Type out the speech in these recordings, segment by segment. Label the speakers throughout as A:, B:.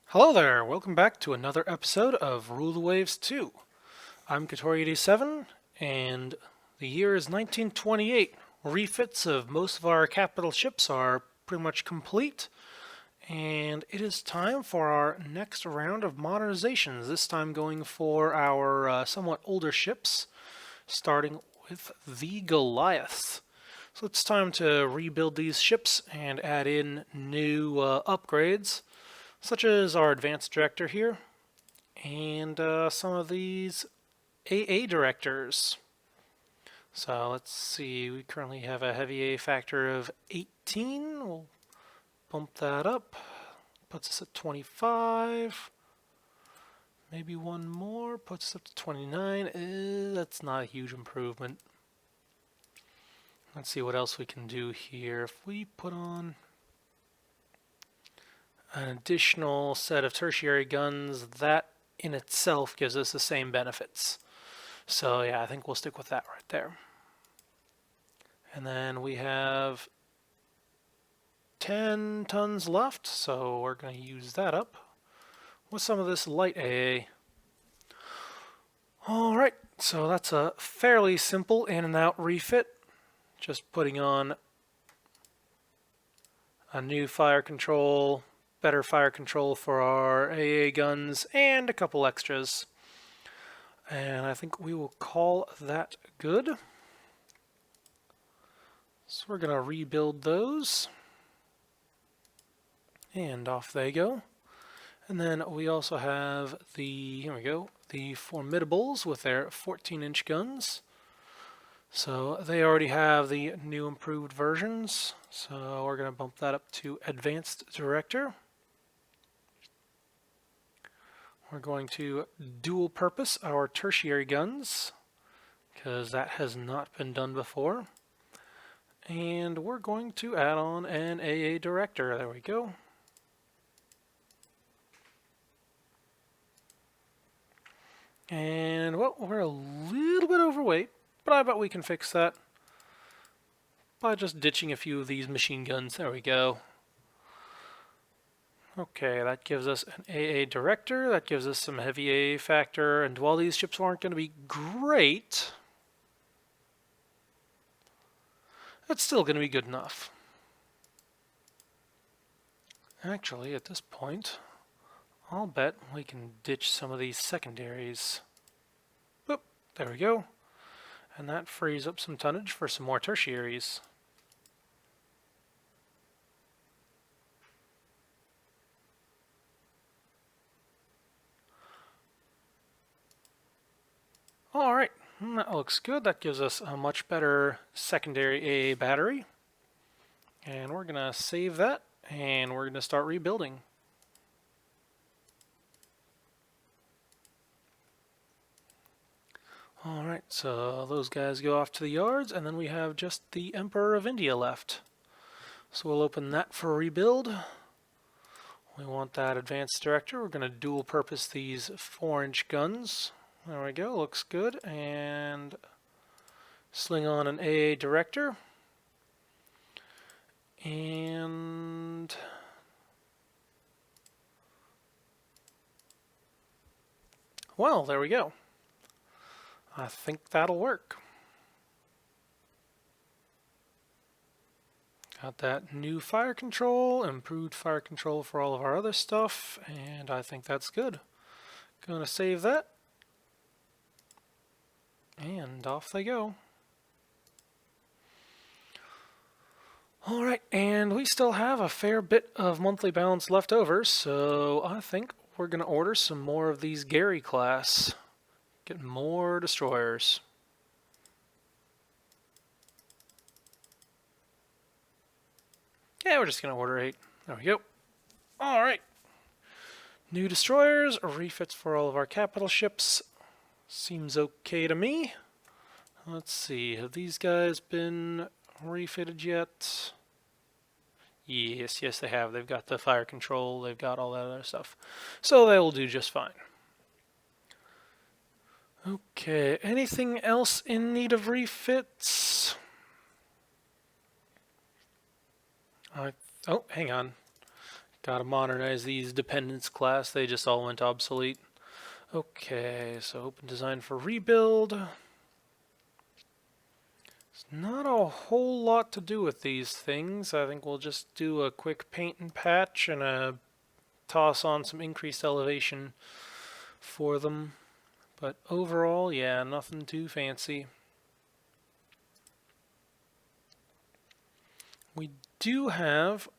A: Hello there, welcome back to another episode of Rule the Waves 2. I'm Katori87, and the year is 1928. Refits of most of our capital ships are pretty much complete, and it is time for our next round of modernizations, this time going for our somewhat older ships, starting with the Goliath. So it's time to rebuild these ships and add in new upgrades, such as our advanced director here, and some of these AA directors. So let's see, we currently have a heavy A factor of 18. We'll bump that up. Puts us at 25. Maybe one more, puts us up to 29. That's not a huge improvement. Let's see what else we can do here. If we put on an additional set of tertiary guns, that in itself gives us the same benefits. So yeah, I think we'll stick with that right there. And then we have 10 tons left, so we're going to use that up with some of this light AA. Alright, so that's a fairly simple in and out refit. Just putting on a new fire control, better fire control for our AA guns, and a couple extras. And I think we will call that good. So we're going to rebuild those. And off they go. And then we also have here we go, the Formidables with their 14-inch guns. So they already have the new improved versions. So we're going to bump that up to Advanced Director. We're going to dual purpose our tertiary guns, because that has not been done before. And we're going to add on an AA director. There we go. And, well, we're a little bit overweight, but I bet we can fix that by just ditching a few of these machine guns. There we go. Okay, that gives us an AA director, that gives us some heavy AA factor, and while these ships aren't going to be great, it's still going to be good enough. Actually, at this point, I'll bet we can ditch some of these secondaries. Oop, there we go. And that frees up some tonnage for some more tertiaries. Alright, that looks good. That gives us a much better secondary AA battery. And we're going to save that, and we're going to start rebuilding. Alright, so those guys go off to the yards, and then we have just the Emperor of India left. So we'll open that for rebuild. We want that advanced director. We're going to dual purpose these 4-inch guns. There we go, looks good. And sling on an AA director. And well, there we go. I think that'll work. Got that new fire control, improved fire control for all of our other stuff, and I think that's good. Gonna save that. And off they go. Alright, and we still have a fair bit of monthly balance left over, so I think we're going to order some more of these Gary class. Get more destroyers. Yeah, we're just going to order 8. There we go. Alright. New destroyers, refits for all of our capital ships. Seems okay to me. Let's see, have these guys been refitted yet? Yes, they have. They've got the fire control, they've got all that other stuff. So they will do just fine. Okay, anything else in need of refits? Oh, hang on. Gotta modernize these dependents class, they just all went obsolete. Okay, so open design for rebuild. There's not a whole lot to do with these things. I think we'll just do a quick paint and patch and a toss on some increased elevation for them. But overall, yeah, nothing too fancy. We do have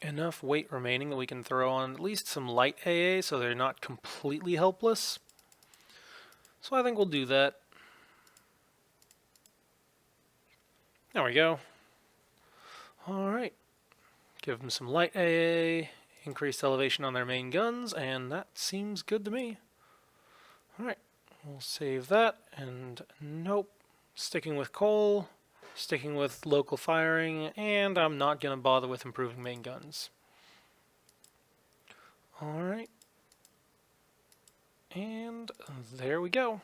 A: enough weight remaining that we can throw on at least some light AA so they're not completely helpless. So I think we'll do that. There we go. Alright. Give them some light AA, increased elevation on their main guns, and that seems good to me. Alright, we'll save that, and nope. Sticking with coal, sticking with local firing, and I'm not going to bother with improving main guns. Alright. And there we go.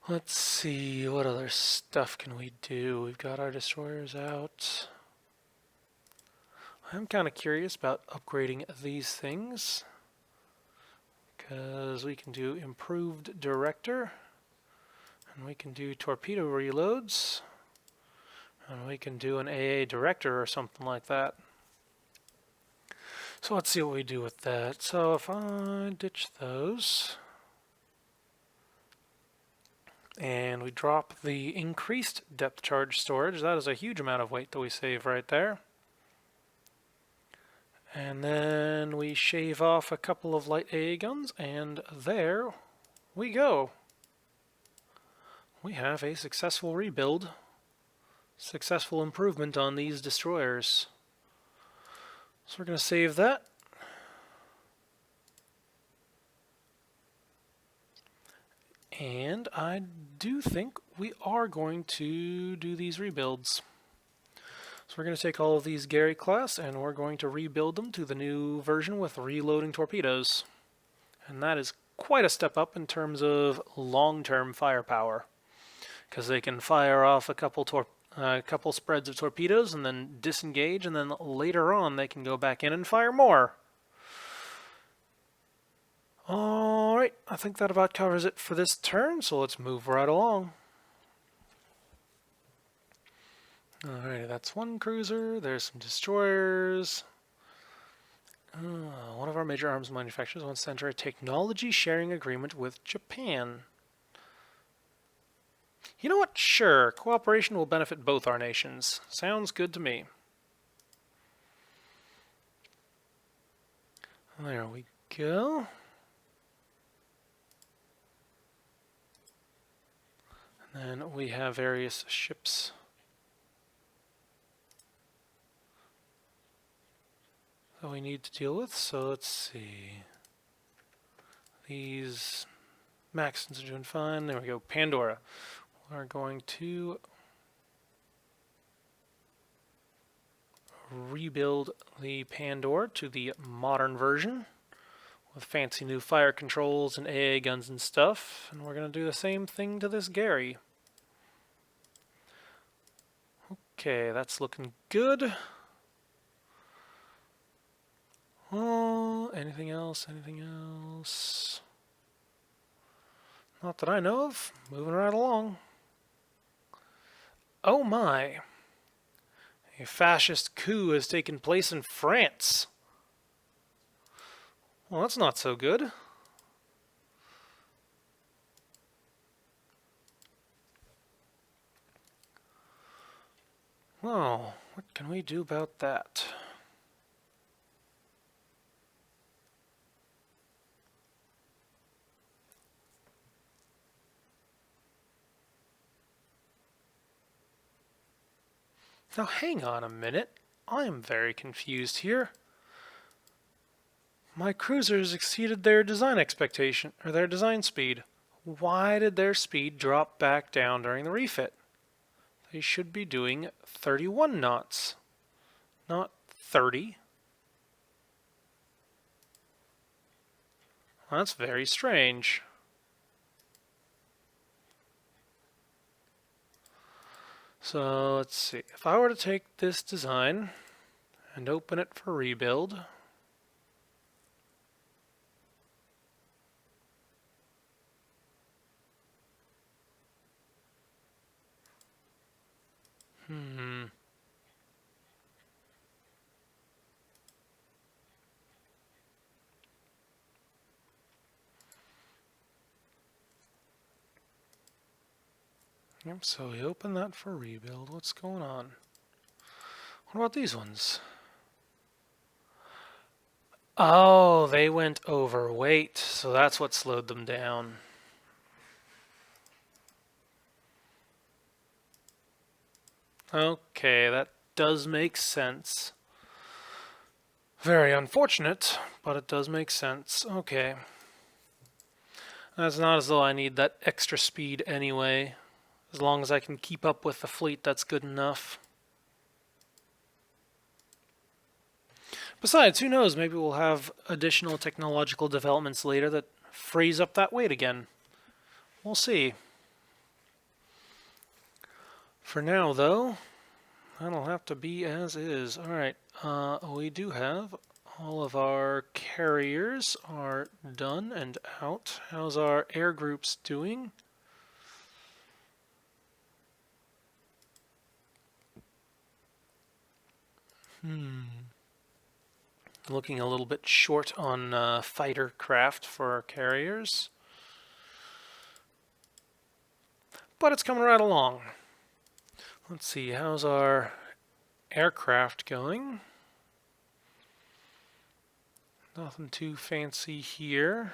A: Let's see, what other stuff can we do? We've got our destroyers out. I'm kind of curious about upgrading these things, because we can do improved director, and we can do torpedo reloads, and we can do an AA director or something like that. So let's see what we do with that. So if I ditch those, and we drop the increased depth charge storage, that is a huge amount of weight that we save right there. And then we shave off a couple of light AA guns, and there we go. We have a successful rebuild, successful improvement on these destroyers. So we're going to save that. And I do think we are going to do these rebuilds. So we're going to take all of these Gary class and we're going to rebuild them to the new version with reloading torpedoes. And that is quite a step up in terms of long-term firepower, because they can fire off a couple spreads of torpedoes and then disengage, and then later on they can go back in and fire more. Alright, I think that about covers it for this turn, so let's move right along. Alright, that's one cruiser, there's some destroyers. One of our major arms manufacturers wants to enter a technology sharing agreement with Japan. You know what? Sure, cooperation will benefit both our nations. Sounds good to me. There we go. And then we have various ships that we need to deal with. So let's see. These Maxons are doing fine. There we go. Pandora. We're going to rebuild the Pandora to the modern version with fancy new fire controls and AA guns and stuff. And we're going to do the same thing to this Gary. Okay, that's looking good. Oh, anything else? Anything else? Not that I know of. Moving right along. Oh my! A fascist coup has taken place in France. Well, that's not so good. Well, what can we do about that? Now hang on a minute. I am very confused here. My cruisers exceeded their design expectation, or their design speed. Why did their speed drop back down during the refit? They should be doing 31 knots, not 30. That's very strange. So let's see. If I were to take this design and open it for rebuild. Yep, so we open that for rebuild. What's going on? What about these ones? Oh, they went overweight, so that's what slowed them down. Okay, that does make sense. Very unfortunate, but it does make sense. Okay. It's not as though I need that extra speed anyway. As long as I can keep up with the fleet, that's good enough. Besides, who knows, maybe we'll have additional technological developments later that frees up that weight again. We'll see. For now, though, that'll have to be as is. Alright, we do have all of our carriers are done and out. How's our air groups doing? Looking a little bit short on fighter craft for our carriers. But it's coming right along. Let's see, how's our aircraft going? Nothing too fancy here.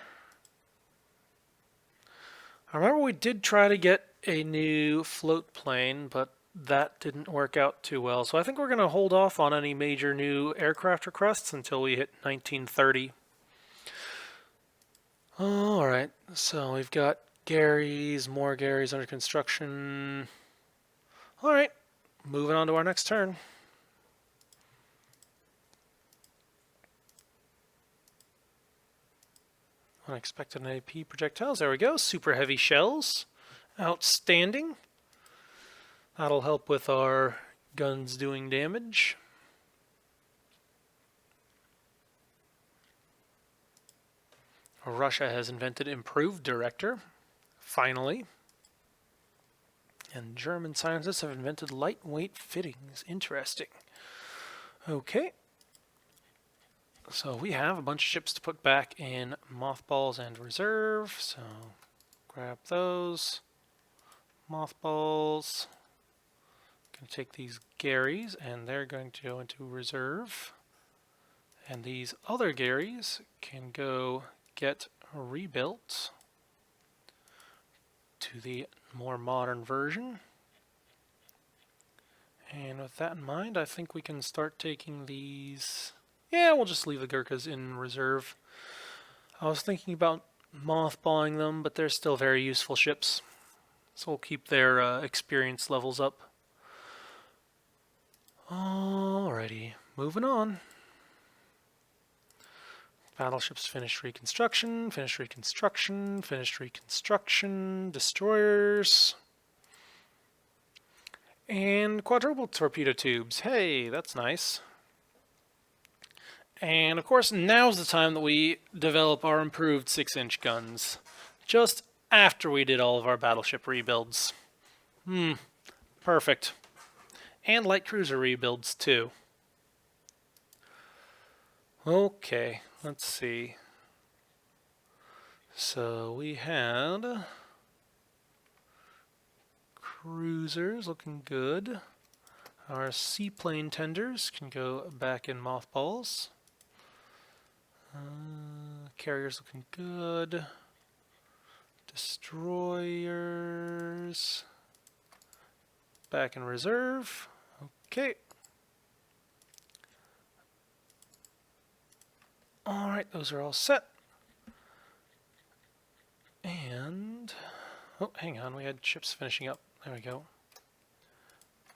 A: I remember we did try to get a new float plane, but that didn't work out too well. So I think we're going to hold off on any major new aircraft requests until we hit 1930. Alright, so we've got Garys, more Garys under construction. Alright, moving on to our next turn. Unexpected AP projectiles. There we go. Super heavy shells. Outstanding. That'll help with our guns doing damage. Russia has invented improved director. Finally. And German scientists have invented lightweight fittings. Interesting. Okay. So we have a bunch of ships to put back in mothballs and reserve. So grab those. Mothballs. Going to take these Garys and they're going to go into reserve. And these other Garys can go get rebuilt to the more modern version. And with that in mind, I think we can start taking these. Yeah, we'll just leave the Gurkhas in reserve. I was thinking about mothballing them, but they're still very useful ships. So we'll keep their experience levels up. Alrighty, moving on. Battleships finished reconstruction, finished reconstruction, finished reconstruction, destroyers. And quadruple torpedo tubes. Hey, that's nice. And of course, now's the time that we develop our improved 6-inch guns. Just after we did all of our battleship rebuilds. Perfect. And light cruiser rebuilds too. Okay, let's see. So we had cruisers looking good. Our seaplane tenders can go back in mothballs. Carriers looking good. Destroyers back in reserve. Okay. Alright, those are all set. And oh, hang on, we had ships finishing up. There we go.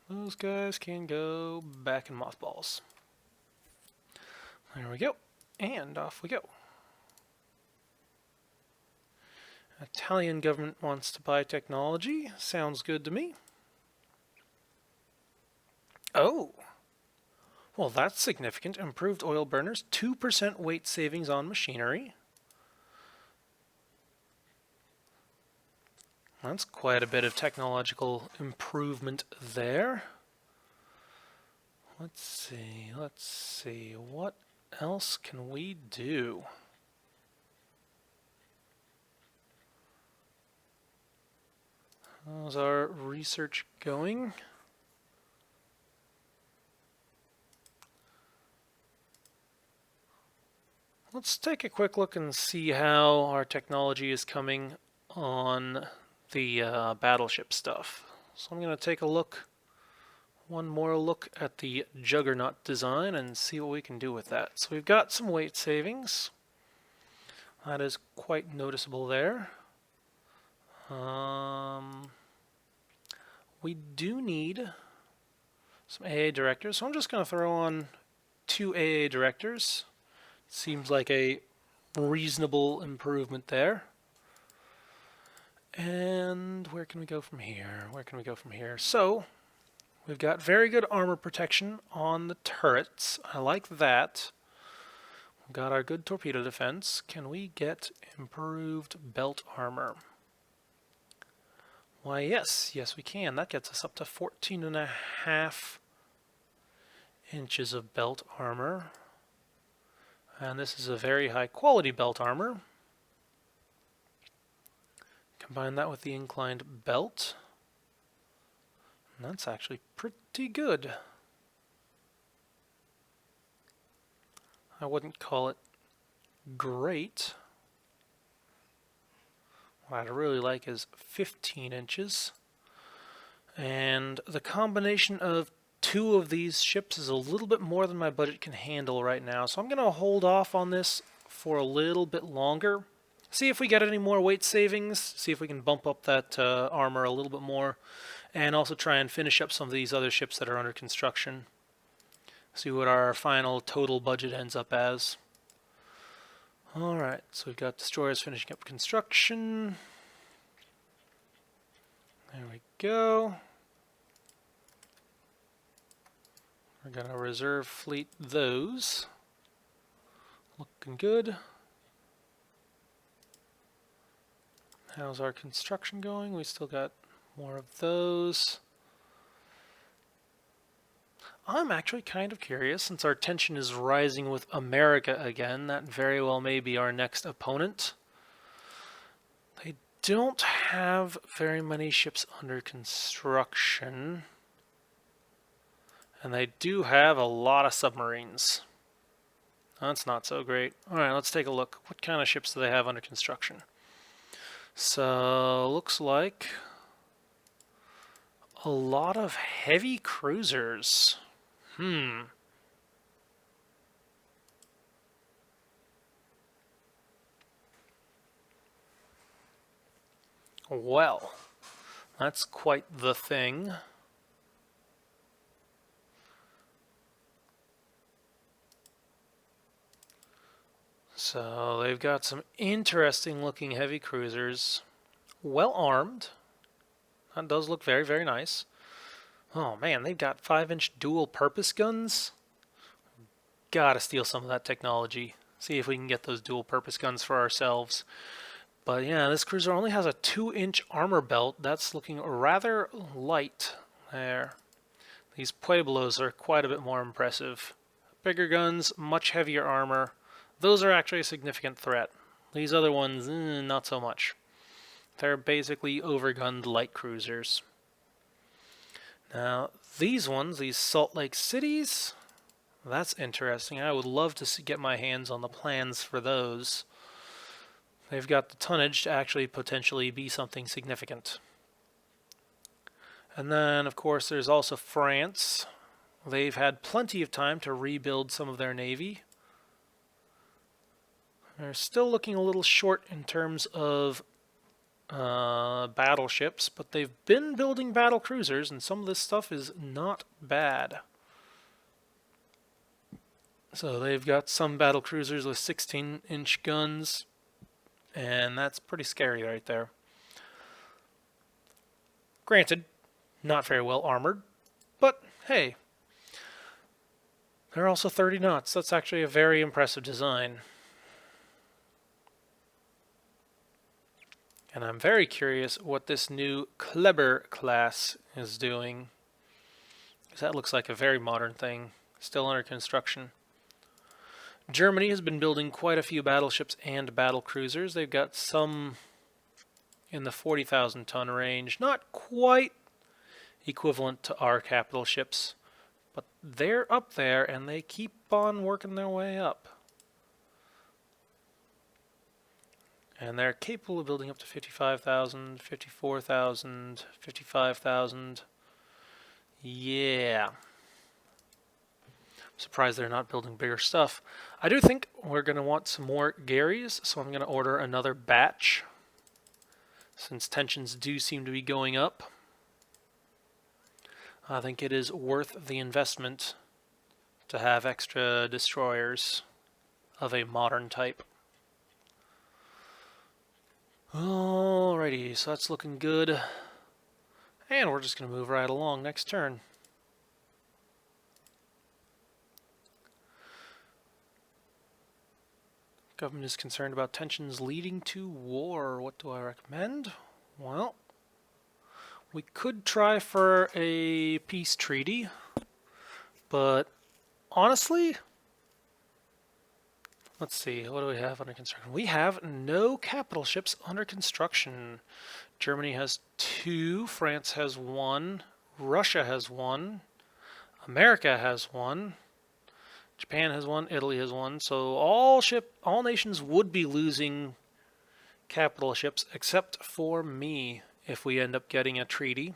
A: Those guys can go back in mothballs. There we go. And off we go. Italian government wants to buy technology. Sounds good to me. Oh. Well, that's significant. Improved oil burners, 2% weight savings on machinery. That's quite a bit of technological improvement there. Let's see. What else can we do? How's our research going? Let's take a quick look and see how our technology is coming on the battleship stuff. So I'm going to take one more look at the Juggernaut design and see what we can do with that. So we've got some weight savings. That is quite noticeable there. We do need some AA directors, so I'm just going to throw on 2 AA directors. Seems like a reasonable improvement there. And where can we go from here? So, we've got very good armor protection on the turrets. I like that. We've got our good torpedo defense. Can we get improved belt armor? Why, yes we can. That gets us up to 14.5 inches of belt armor. And this is a very high quality belt armor. Combine that with the inclined belt. And that's actually pretty good. I wouldn't call it great. What I'd really like is 15 inches. And the combination of 2 of these ships is a little bit more than my budget can handle right now. So I'm going to hold off on this for a little bit longer. See if we get any more weight savings. See if we can bump up that armor a little bit more. And also try and finish up some of these other ships that are under construction. See what our final total budget ends up as. Alright, so we've got destroyers finishing up construction. There we go. We're going to reserve fleet those. Looking good. How's our construction going? We still got more of those. I'm actually kind of curious, since our tension is rising with America again, that very well may be our next opponent. They don't have very many ships under construction. And they do have a lot of submarines. That's not so great. Alright, let's take a look. What kind of ships do they have under construction? So, looks like a lot of heavy cruisers. Well, that's quite the thing. So they've got some interesting looking heavy cruisers. Well armed. That does look very, very nice. Oh man, they've got 5-inch dual purpose guns. Gotta steal some of that technology. See if we can get those dual purpose guns for ourselves. But yeah, this cruiser only has a 2-inch armor belt. That's looking rather light there. These Pueblos are quite a bit more impressive. Bigger guns, much heavier armor. Those are actually a significant threat. These other ones, not so much. They're basically overgunned light cruisers. Now, these ones, these Salt Lake Cities, that's interesting. I would love to get my hands on the plans for those. They've got the tonnage to actually potentially be something significant. And then, of course, there's also France. They've had plenty of time to rebuild some of their navy. They're still looking a little short in terms of battleships, but they've been building battle cruisers, and some of this stuff is not bad. So they've got some battle cruisers with 16-inch guns, and that's pretty scary right there. Granted, not very well armored, but hey, They're also 30 knots. That's actually a very impressive design. And I'm very curious what this new Kleber class is doing, because that looks like a very modern thing, still under construction. Germany has been building quite a few battleships and battle cruisers. They've got some in the 40,000 ton range, not quite equivalent to our capital ships, but they're up there and they keep on working their way up. And they're capable of building up to 55,000, 54,000, 55,000. Yeah. I'm surprised they're not building bigger stuff. I do think we're going to want some more Garys, so I'm going to order another batch, since tensions do seem to be going up. I think it is worth the investment to have extra destroyers of a modern type. Alrighty, so that's looking good. And we're just going to move right along next turn. Government is concerned about tensions leading to war. What do I recommend? Well, we could try for a peace treaty, but honestly, let's see, what do we have under construction? We have no capital ships under construction. Germany has 2, France has 1, Russia has 1, America has 1, Japan has 1, Italy has 1. So all nations would be losing capital ships except for me if we end up getting a treaty.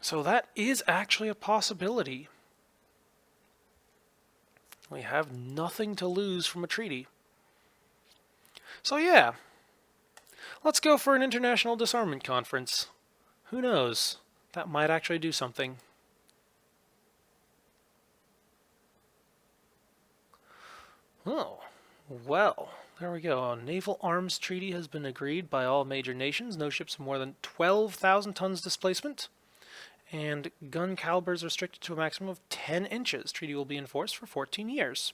A: So that is actually a possibility. We have nothing to lose from a treaty. So yeah, let's go for an international disarmament conference. Who knows? That might actually do something. Oh, well, there we go. A naval arms treaty has been agreed by all major nations. No ships more than 12,000 tons displacement. And gun calibers restricted to a maximum of 10 inches. Treaty will be enforced for 14 years.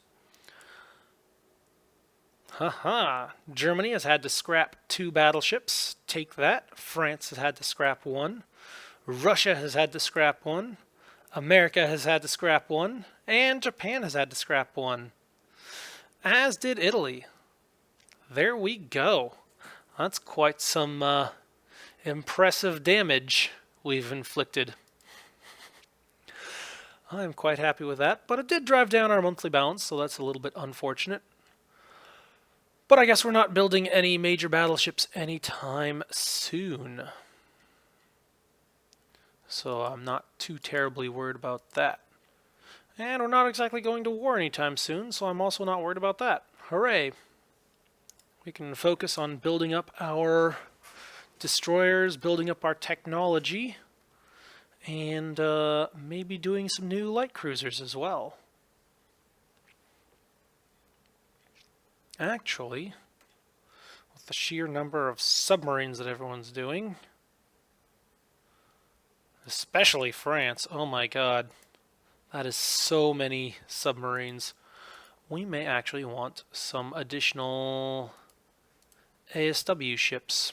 A: Haha. Germany has had to scrap 2 battleships. Take that. France has had to scrap 1. Russia has had to scrap 1. America has had to scrap 1. And Japan has had to scrap 1. As did Italy. There we go. That's quite some impressive damage we've inflicted. I'm quite happy with that, but it did drive down our monthly balance, so that's a little bit unfortunate. But I guess we're not building any major battleships anytime soon. So I'm not too terribly worried about that. And we're not exactly going to war anytime soon, so I'm also not worried about that. Hooray! We can focus on building up our destroyers, building up our technology, and maybe doing some new light cruisers as well. Actually, with the sheer number of submarines that everyone's doing, especially France, oh my god, that is so many submarines. We may actually want some additional ASW ships.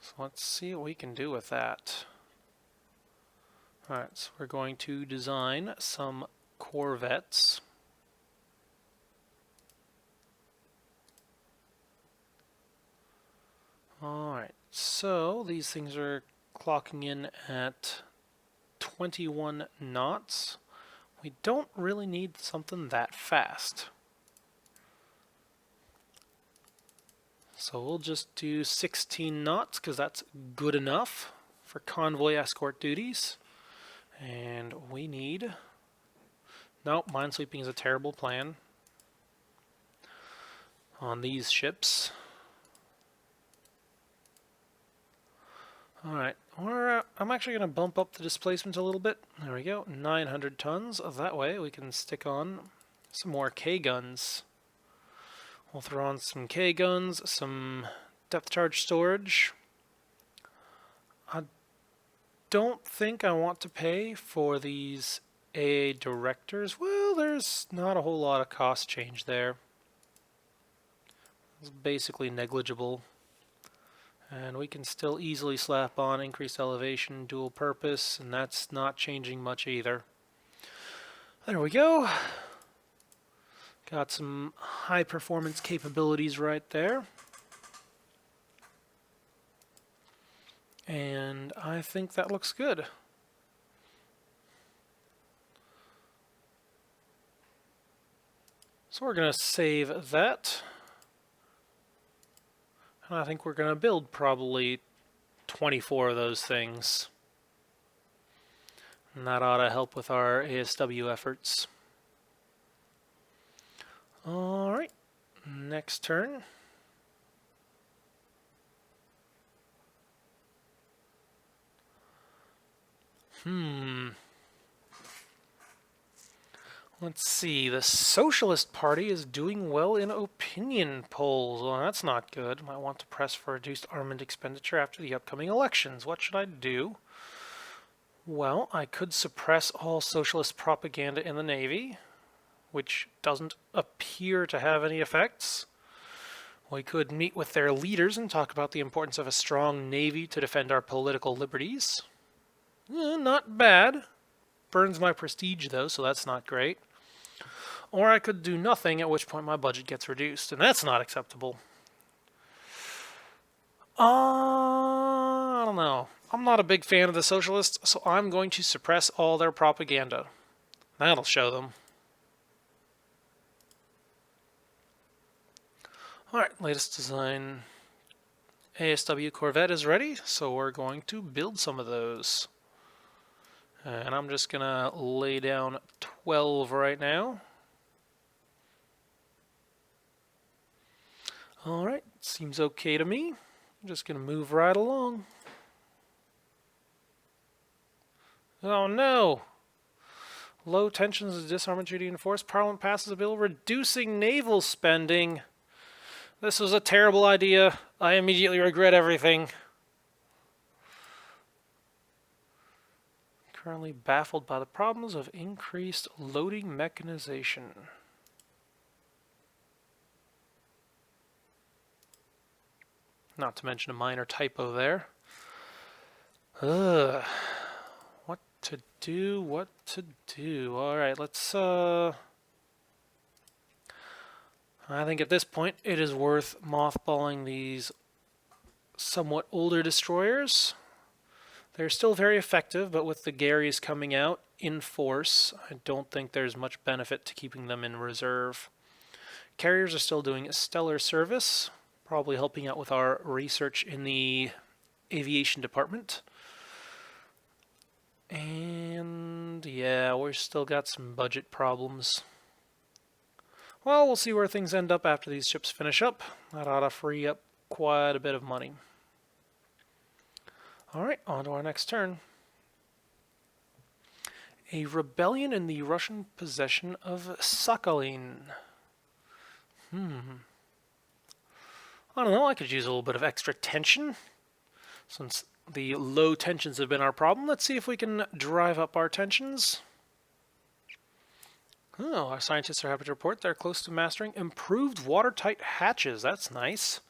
A: So let's see what we can do with that. Alright, so we're going to design some corvettes. Alright, so these things are clocking in at 21 knots. We don't really need something that fast. So we'll just do 16 knots because that's good enough for convoy escort duties. And we need... Nope, minesweeping is a terrible plan on these ships. Alright, I'm actually going to bump up the displacement a little bit. There we go, 900 tons. That way we can stick on some more K-guns. We'll throw on some K-guns, some Depth charge storage. I don't think I want to pay for these AA directors. Well, there's not a whole lot of cost change there. It's basically negligible. And we can still easily slap on increased elevation, dual purpose, and that's not changing much either. There we go. Got some high performance capabilities right there. And I think that looks good. So we're going to save that. And I think we're going to build probably 24 of those things. And that ought to help with our ASW efforts. Alright, next turn. Let's see, the Socialist Party is doing well in opinion polls. Well, that's not good. Might want to press for reduced armament expenditure after the upcoming elections. What should I do? Well, I could suppress all socialist propaganda in the Navy, which doesn't appear to have any effects. We could meet with their leaders and talk about the importance of a strong Navy to defend our political liberties. Not bad. Burns my prestige, though, so that's not great. Or I could do nothing, at which point my budget gets reduced, and that's not acceptable. I don't know. I'm not a big fan of the socialists, so I'm going to suppress all their propaganda. That'll show them. Alright, latest design ASW Corvette is ready, so we're going to build some of those. And I'm just going to lay down 12 right now. Alright, seems okay to me. I'm just going to move right along. Oh no! Low tensions of disarmament treaty enforced. Parliament passes a bill reducing naval spending. This was a terrible idea. I immediately regret everything. Currently baffled by the problems of increased loading mechanization. Not to mention a minor typo there. What to do? Alright, let's I think at this point it is worth mothballing these somewhat older destroyers. They're still very effective, but with the Garys coming out in force, I don't think there's much benefit to keeping them in reserve. Carriers are still doing a stellar service, probably helping out with our research in the aviation department. And yeah, we've still got some budget problems. Well, we'll see where things end up after these ships finish up. That ought to free up quite a bit of money. Alright, on to our next turn. A rebellion in the Russian possession of Sakhalin. I don't know, I could use a little bit of extra tension. Since the low tensions have been our problem, let's see if we can drive up our tensions. Oh, our scientists are happy to report they're close to mastering improved watertight hatches. That's nice.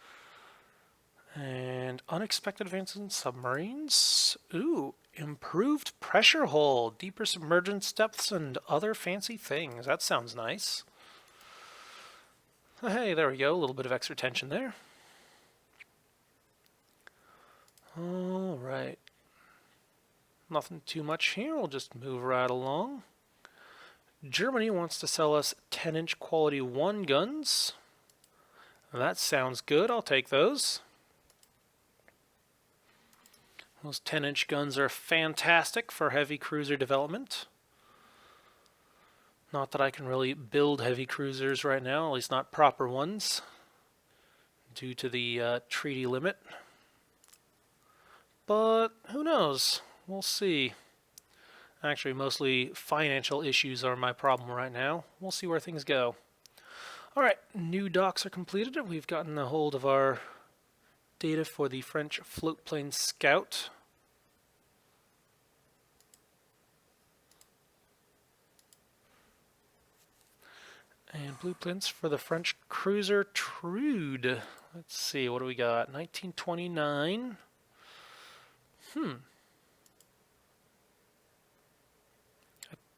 A: And unexpected advances in submarines. Ooh, improved pressure hull, deeper submergence depths, and other fancy things. That sounds nice. Hey, there we go. A little bit of extra tension there. Alright. Nothing too much here. We'll just move right along. Germany wants to sell us 10-inch quality 1 guns. That sounds good. I'll take those. Those 10-inch guns are fantastic for heavy cruiser development. Not that I can really build heavy cruisers right now, at least not proper ones, due to the treaty limit. But who knows? We'll see. Actually, mostly financial issues are my problem right now. We'll see where things go. Alright, new docks are completed. We've gotten a hold of our data for the French float plane Scout. And blueprints for the French cruiser Trude. Let's see, what do we got? 1929. A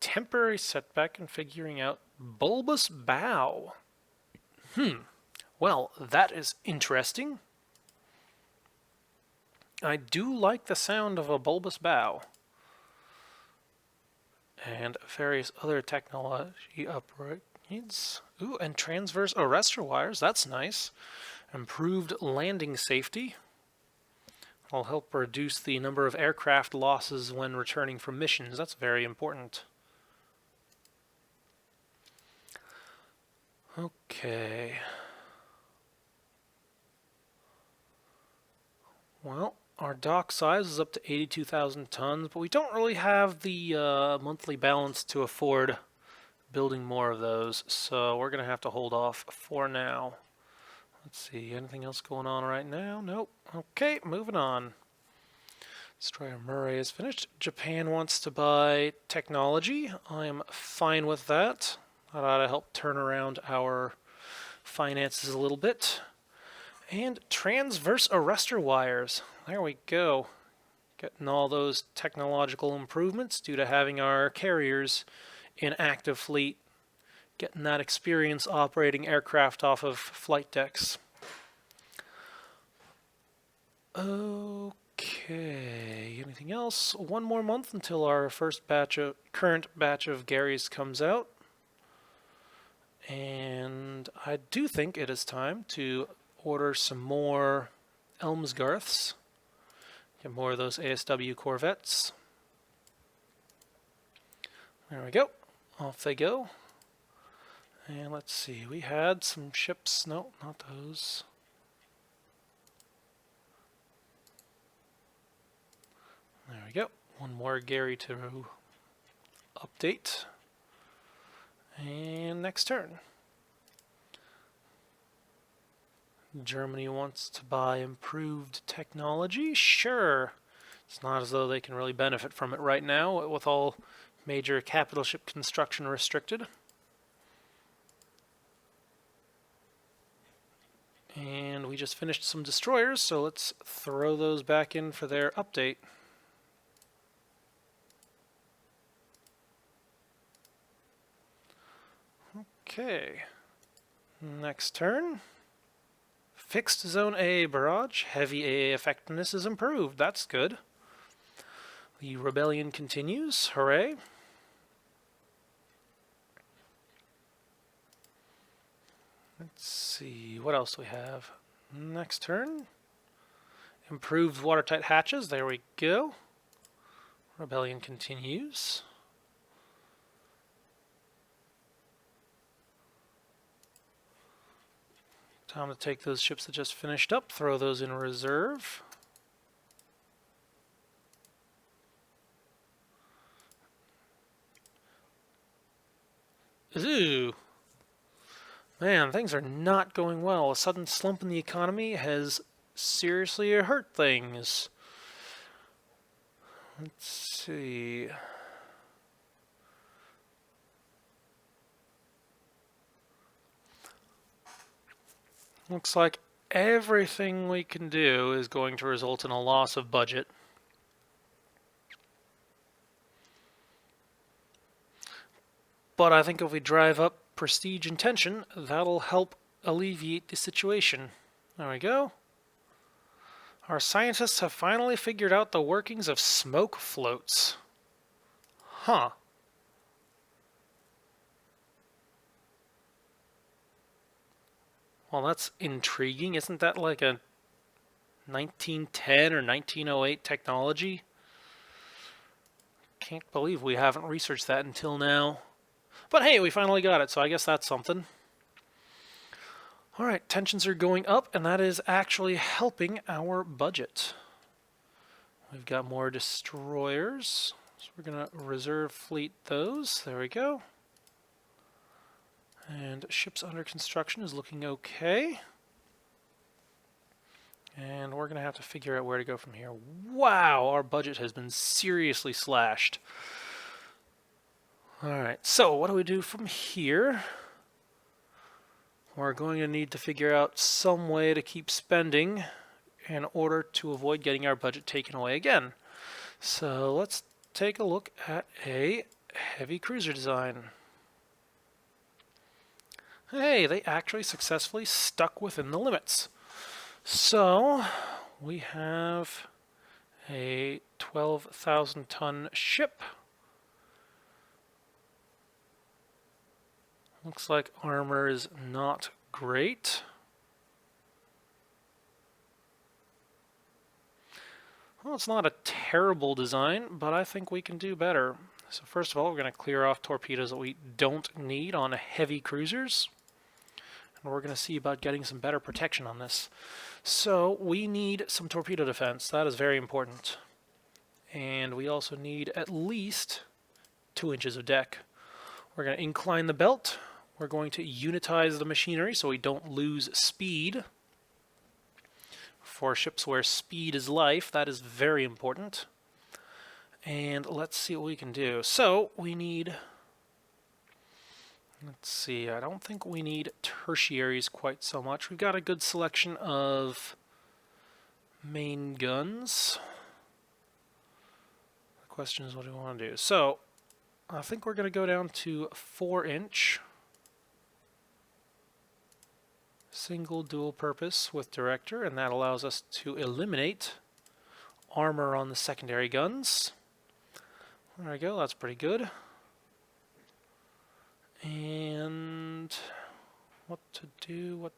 A: temporary setback in figuring out bulbous bow. Well, that is interesting. I do like the sound of a bulbous bow. And various other technology upgrades. Ooh, and transverse arrestor wires. That's nice. Improved landing safety. Will help reduce the number of aircraft losses when returning from missions. That's very important. Okay. Well, our dock size is up to 82,000 tons, but we don't really have the monthly balance to afford building more of those, so we're going to have to hold off for now. Let's see, anything else going on right now? Nope. Okay, moving on. Destroyer Murray is finished. Japan wants to buy technology. I'm fine with that. That ought to help turn around our finances a little bit. And transverse arrestor wires. There we go. Getting all those technological improvements due to having our carriers in active fleet. Getting that experience operating aircraft off of flight decks. Okay, anything else? One more month until our first current batch of Garys comes out. And I do think it is time to order some more Elmsgarths. Get more of those ASW Corvettes. There we go. Off they go. And let's see, we had some ships. No, not those. There we go. One more Gary to update. And next turn. Germany wants to buy improved technology. Sure. It's not as though they can really benefit from it right now with all major capital ship construction restricted. And we just finished some destroyers, so let's throw those back in for their update. Okay. Next turn. Fixed Zone AA barrage. Heavy AA effectiveness is improved. That's good. The rebellion continues. Hooray. Let's see. What else do we have? Next turn. Improved watertight hatches. There we go. Rebellion continues. Time to take those ships that just finished up, throw those in reserve. Ooh. Man, things are not going well. A sudden slump in the economy has seriously hurt things. Let's see. Looks like everything we can do is going to result in a loss of budget. But I think if we drive up prestige and tension, that'll help alleviate the situation. There we go. Our scientists have finally figured out the workings of smoke floats. Huh. Well, that's intriguing. Isn't that like a 1910 or 1908 technology? Can't believe we haven't researched that until now. But hey, we finally got it, so I guess that's something. Alright, tensions are going up, and that is actually helping our budget. We've got more destroyers, so we're going to reserve fleet those. There we go. And ships under construction is looking okay. And we're going to have to figure out where to go from here. Wow, our budget has been seriously slashed. Alright, so what do we do from here? We're going to need to figure out some way to keep spending in order to avoid getting our budget taken away again. So let's take a look at a heavy cruiser design. Hey, they actually successfully stuck within the limits. So we have a 12,000 ton ship. Looks like armor is not great. Well, it's not a terrible design, but I think we can do better. So first of all, we're going to clear off torpedoes that we don't need on heavy cruisers. And we're going to see about getting some better protection on this. So we need some torpedo defense. That is very important. And we also need at least 2 inches of deck. We're going to incline the belt. We're going to unitize the machinery so we don't lose speed. For ships where speed is life, that is very important. And let's see what we can do. So we need, let's see, I don't think we need tertiaries quite so much. We've got a good selection of main guns. The question is, what do we want to do? So I think we're going to go down to 4-inch. Single dual purpose with director, and that allows us to eliminate armor on the secondary guns. There we go, that's pretty good. And what to do.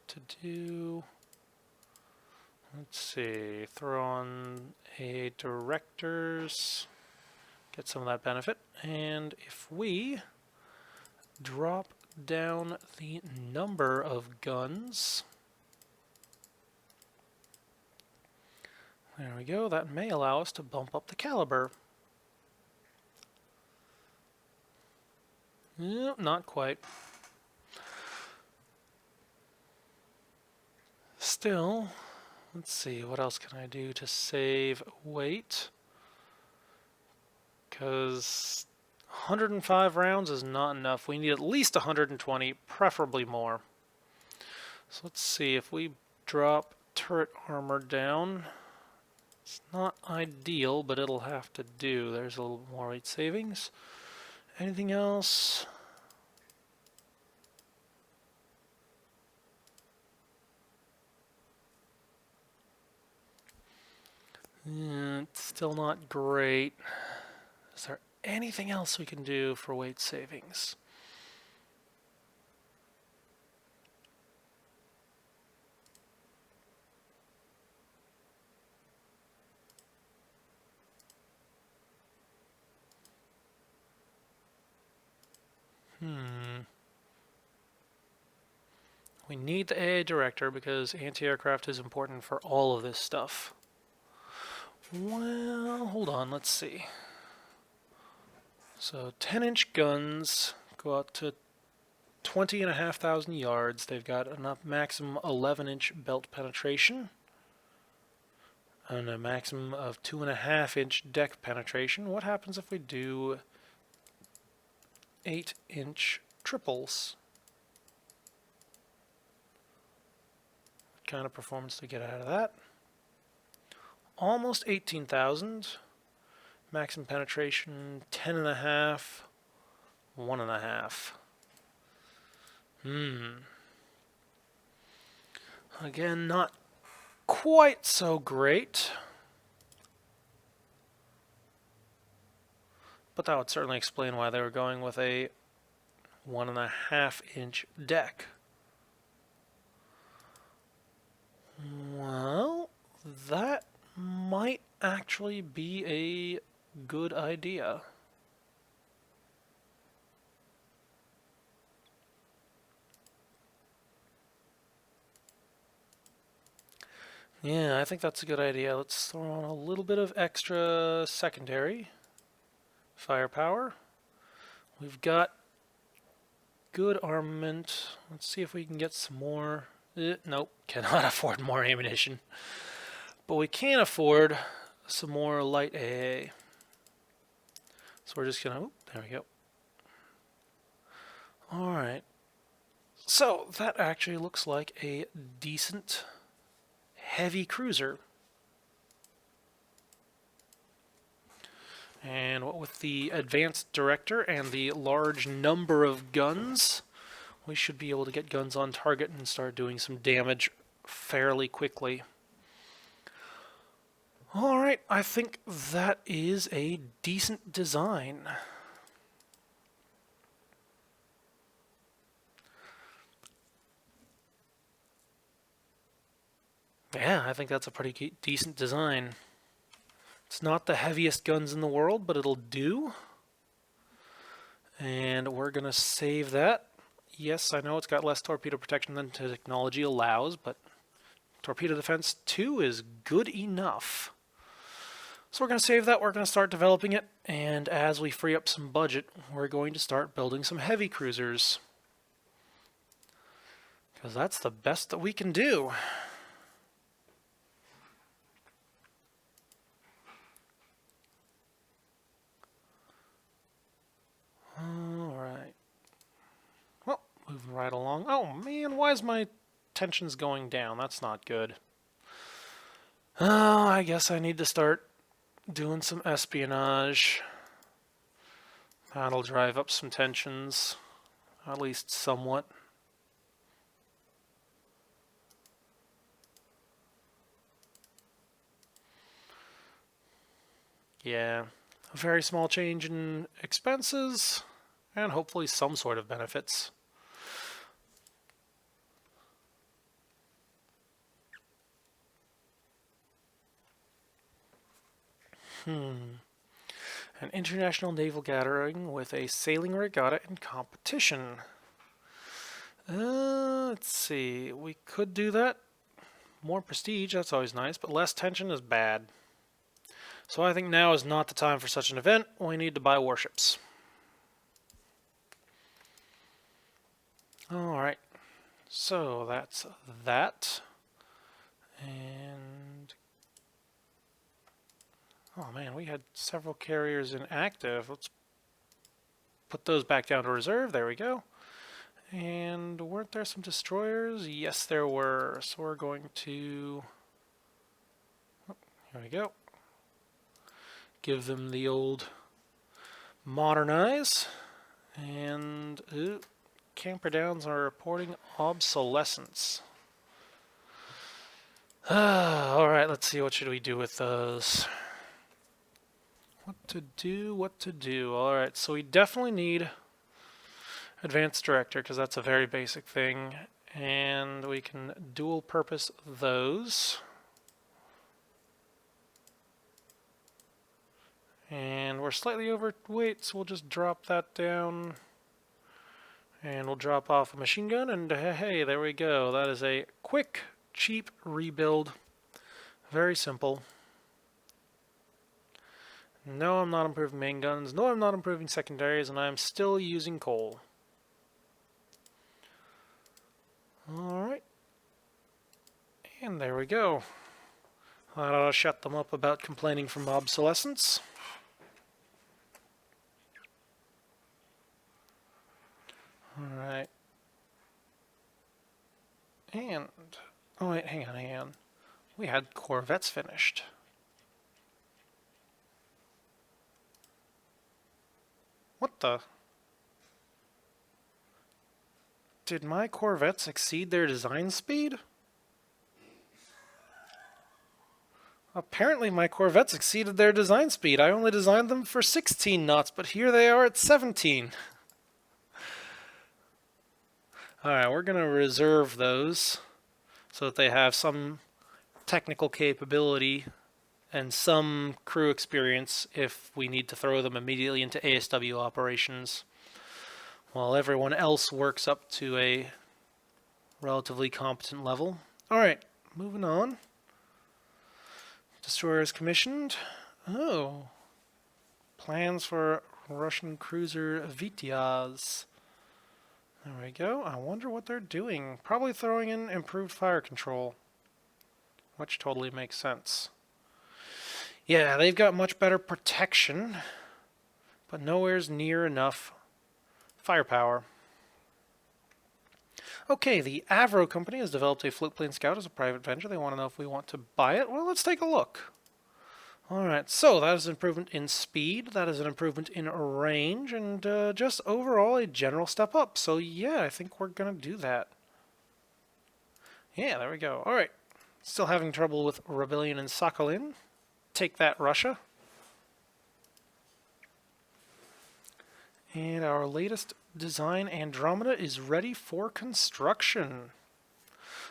A: Let's see, throw on a directors, get some of that benefit. And if we drop down the number of guns, there we go, that may allow us to bump up the caliber. Not quite. Still, let's see, what else can I do to save weight? Because 105 rounds is not enough. We need at least 120, preferably more. So let's see, if we drop turret armor down, it's not ideal, but it'll have to do. There's a little more weight savings. Anything else? It's still not great. Is there anything else we can do for weight savings? We need the AA director because anti-aircraft is important for all of this stuff. Well, hold on, let's see. So 10-inch guns go out to 20,500 yards. They've got enough maximum 11-inch belt penetration and a maximum of 2.5-inch deck penetration. What happens if we do 8-inch triples? What kind of performance to get out of that? Almost 18,000. Maximum penetration 10.5, 1.5. Again, not quite so great. But that would certainly explain why they were going with a 1.5-inch deck. Well, that might actually be a good idea. Yeah, I think that's a good idea. Let's throw on a little bit of extra secondary firepower. We've got good armament. Let's see if we can get some more. Nope, cannot afford more ammunition. But we can't afford some more light AA. So we're just gonna, there we go. Alright. So that actually looks like a decent heavy cruiser. And what with the advanced director and the large number of guns, we should be able to get guns on target and start doing some damage fairly quickly. Alright, I think that is a decent design. Yeah, I think that's a pretty decent design. It's not the heaviest guns in the world, but it'll do. And we're going to save that. Yes, I know it's got less torpedo protection than technology allows, but torpedo defense 2 is good enough. So we're going to save that, we're going to start developing it, and as we free up some budget, we're going to start building some heavy cruisers. Because that's the best that we can do. Alright. Well, moving right along. Oh man, why is my tensions going down? That's not good. Oh, I guess I need to start doing some espionage. That'll drive up some tensions, at least somewhat. Yeah, a very small change in expenses, and hopefully some sort of benefits. An international naval gathering with a sailing regatta in competition. Let's see. We could do that. More prestige, that's always nice, but less tension is bad. So I think now is not the time for such an event. We need to buy warships. Alright. So that's that. And oh man, we had several carriers inactive. Let's put those back down to reserve. There we go. And weren't there some destroyers? Yes, there were. So we're going to... Oh, here we go. Give them the old modernize. And camper downs are reporting obsolescence. Alright, let's see. What should we do with those? What to do. Alright, so we definitely need advanced director because that's a very basic thing. And we can dual purpose those. And we're slightly overweight, so we'll just drop that down. And we'll drop off a machine gun, and hey, there we go. That is a quick, cheap rebuild. Very simple. No, I'm not improving main guns. No, I'm not improving secondaries, and I'm still using coal. Alright. And there we go. That ought to shut them up about complaining from obsolescence. Alright. And... oh wait, hang on. We had corvettes finished. What the? Did my corvettes exceed their design speed? Apparently my corvettes exceeded their design speed. I only designed them for 16 knots, but here they are at 17. Alright, we're going to reserve those so that they have some technical capability and some crew experience if we need to throw them immediately into ASW operations, while everyone else works up to a relatively competent level. Alright, moving on. Destroyers commissioned. Oh. Plans for Russian cruiser Vityaz. There we go. I wonder what they're doing. Probably throwing in improved fire control. which totally makes sense. Yeah, they've got much better protection, but nowhere's near enough firepower. Okay, the Avro Company has developed a floatplane scout as a private venture. They want to know if we want to buy it. Well, let's take a look. Alright, so that is an improvement in speed, that is an improvement in range, and just overall a general step up. So yeah, I think we're going to do that. Yeah, there we go. Alright, still having trouble with Rebellion in Sakhalin. Take that, Russia. And our latest design, Andromeda, is ready for construction.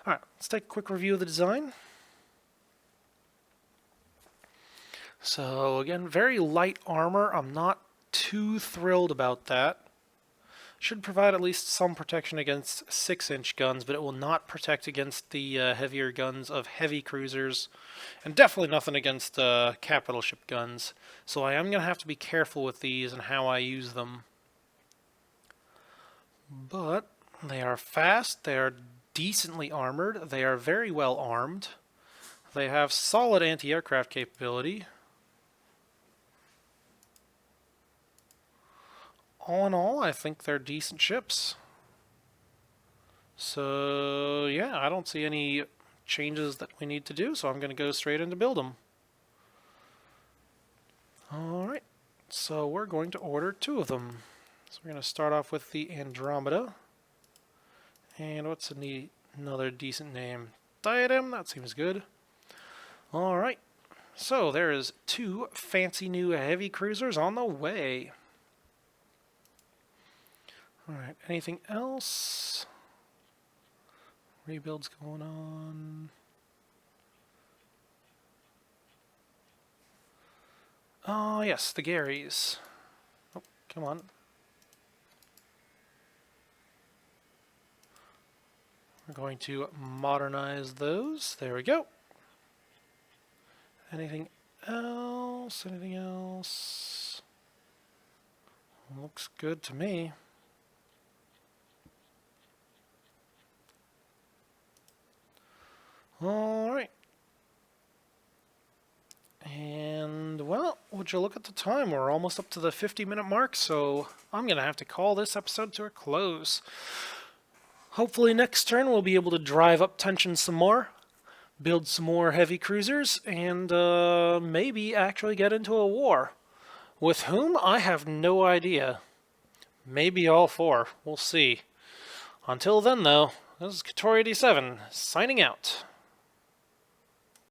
A: Alright, let's take a quick review of the design. So again, very light armor. I'm not too thrilled about that. Should provide at least some protection against 6-inch guns, but it will not protect against the heavier guns of heavy cruisers, and definitely nothing against capital ship guns. So I am going to have to be careful with these and how I use them. But they are fast, they are decently armored, they are very well armed, they have solid anti-aircraft capability. All in all, I think they're decent ships. So, yeah, I don't see any changes that we need to do, so I'm going to go straight into build them. Alright, so we're going to order 2 of them. So we're going to start off with the Andromeda. And what's another decent name? Diadem, that seems good. Alright, so there is 2 fancy new heavy cruisers on the way. Alright, anything else? Rebuilds going on. Oh, yes, the Garys. Oh, come on. We're going to modernize those. There we go. Anything else? Anything else? Looks good to me. Alright. And, well, would you look at the time? We're almost up to the 50-minute mark, so I'm going to have to call this episode to a close. Hopefully next turn we'll be able to drive up tension some more, build some more heavy cruisers, and maybe actually get into a war. With whom? I have no idea. Maybe all 4. We'll see. Until then, though, this is Katori87, signing out.